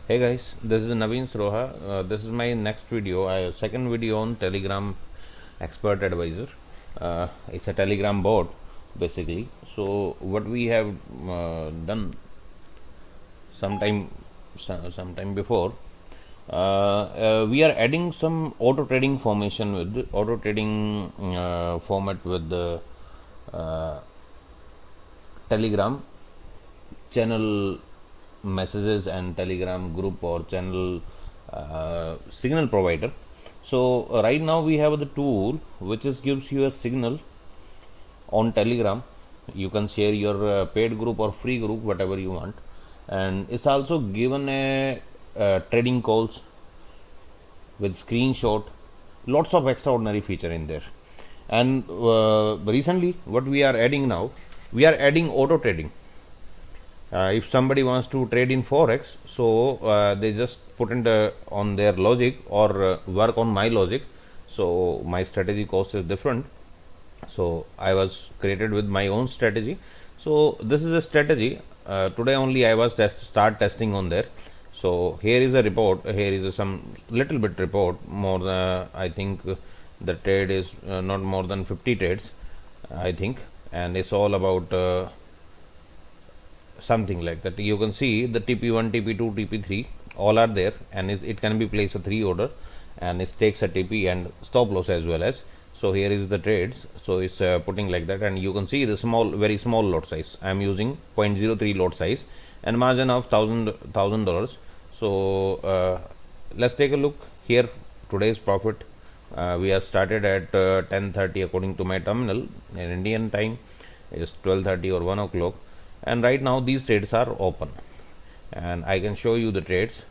Hey guys, this is Naveen Sroha. This is my next video, second video on Telegram Expert Advisor. It's a Telegram bot basically. So what we have done sometime sometime before, we are adding some auto trading formation with auto trading format with the Telegram channel messages and Telegram group or channel signal provider. So right now we have the tool which is gives you a signal on Telegram. You can share your paid group or free group, whatever you want, and it's also given a trading calls with screenshot, lots of extraordinary feature in there. And recently what we are adding now, we are adding auto trading. If somebody wants to trade in forex, so they just put in on their logic or work on my logic. So my strategy cost is different, so I was created with my own strategy. So this is a strategy. Today only I was start testing on there. So here is a report, here is some little bit report, more than I think the trade is not more than 50 trades I think, and it's all about something like that. You can see the TP1, TP2, TP3 all are there, and it can be placed a 3 order, and it takes a TP and stop loss as well as. So here is the trades, so it's putting like that, and you can see the small, very small lot size. I am using 0.03 lot size and margin of $1,000. So let's take a look here. Today's profit, we are started at 10:30 according to my terminal. In Indian time is 12:30 or 1 o'clock, and right now these trades are open, and I can show you the trades.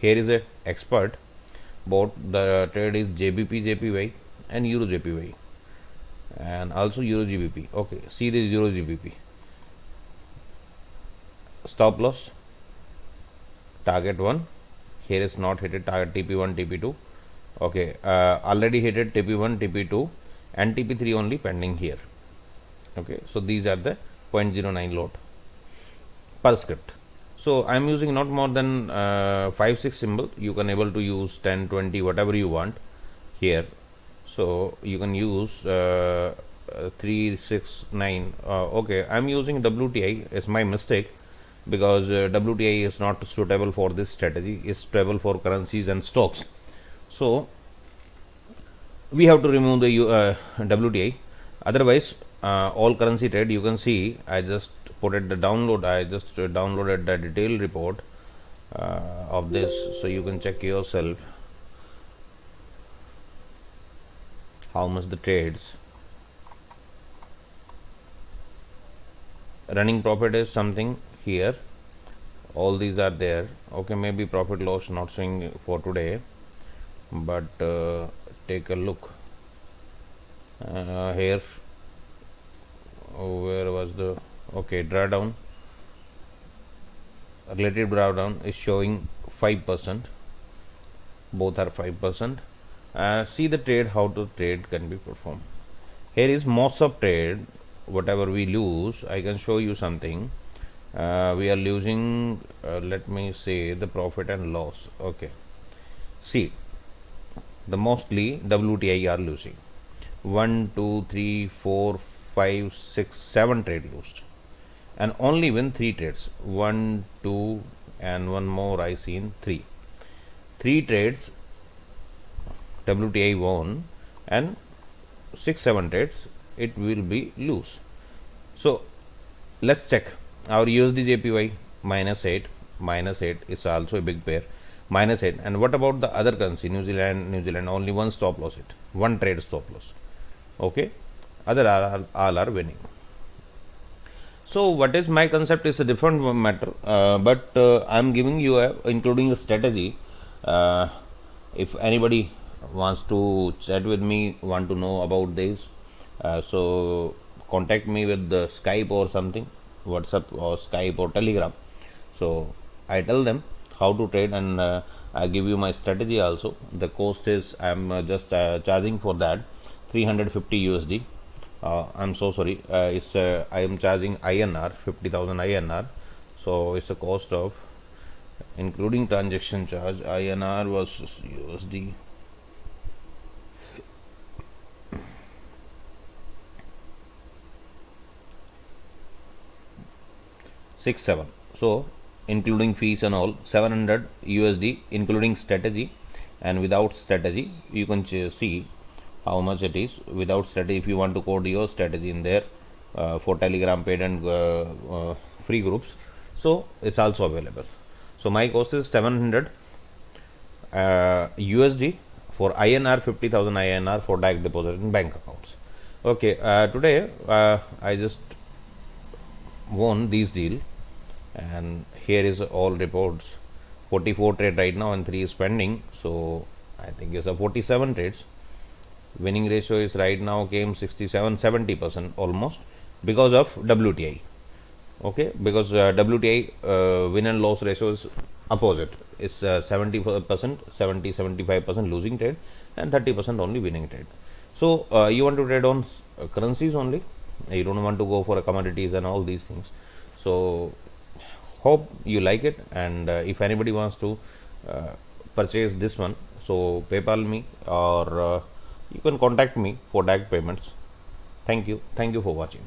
Here is a expert bot. The trade is JBP JPY and Euro JPY, and also Euro GBP. Okay, see this Euro GBP. Stop loss, target 1. Here is not hit it, target TP1, TP2. Okay, already hit it TP1, TP2 and TP3 only pending here. Okay, so these are the 0.09 lot per script. So I'm using not more than 5-6 symbol. You can able to use 10, 20, whatever you want here. So you can use 3, 6, 9. Okay, I'm using WTI. It's my mistake, because WTI is not suitable for this strategy. It's suitable for currencies and stocks. So we have to remove the WTI. Otherwise, all currency trade, you can see I just put it the download. I just downloaded the detailed report of this, so you can check yourself how much the trades. Running profit is something here. All these are there. Okay, maybe profit loss not showing for today, but take a look here. Where was the drawdown? Relative drawdown is showing 5%. Both are 5%. See the trade, how the trade can be performed. Here is most of trade. Whatever we lose, I can show you something. We are losing, let me say the profit and loss. Okay, see, the mostly WTI are losing. 1, 2, 3, 4, 5, 6, 7 trade lost, and only win 3 trades. 1, 2, and one more I seen 3. 3 trades WTI won, and 6, 7 trades it will be lose. So let's check our USD JPY -8 is also a big pair, -8. And what about the other currency? New Zealand only one stop loss, it one trade stop loss. Okay, other all are winning. So what is my concept is a different matter, but I'm giving you including a strategy. If anybody wants to chat with me, want to know about this, so contact me with the Skype or something, WhatsApp or Skype or Telegram. So I tell them how to trade, and I give you my strategy also. The cost is I'm just charging for that 350 USD. I'm so sorry, I am charging INR 50,000 INR, so it's a cost of including transaction charge, INR versus USD. Six seven. So including fees and all, 700 USD, including strategy, and without strategy you can see how much it is. Without strategy, if you want to code your strategy in there for Telegram paid and free groups, so it's also available. So my cost is 700 USD for INR, 50,000 INR for direct deposit in bank accounts. Okay, today I just won this deal, and here is all reports. 44 trade right now and 3 is pending, so I think it's a 47 trades. Winning ratio is right now came 67-70% almost, because of WTI. Okay, because WTI win and loss ratio is opposite. It's 70%, 70-75% losing trade and 30% only winning trade. So you want to trade on currencies only, you don't want to go for commodities and all these things. So hope you like it, and if anybody wants to purchase this one, so PayPal me, or you can contact me for direct payments. Thank you for watching.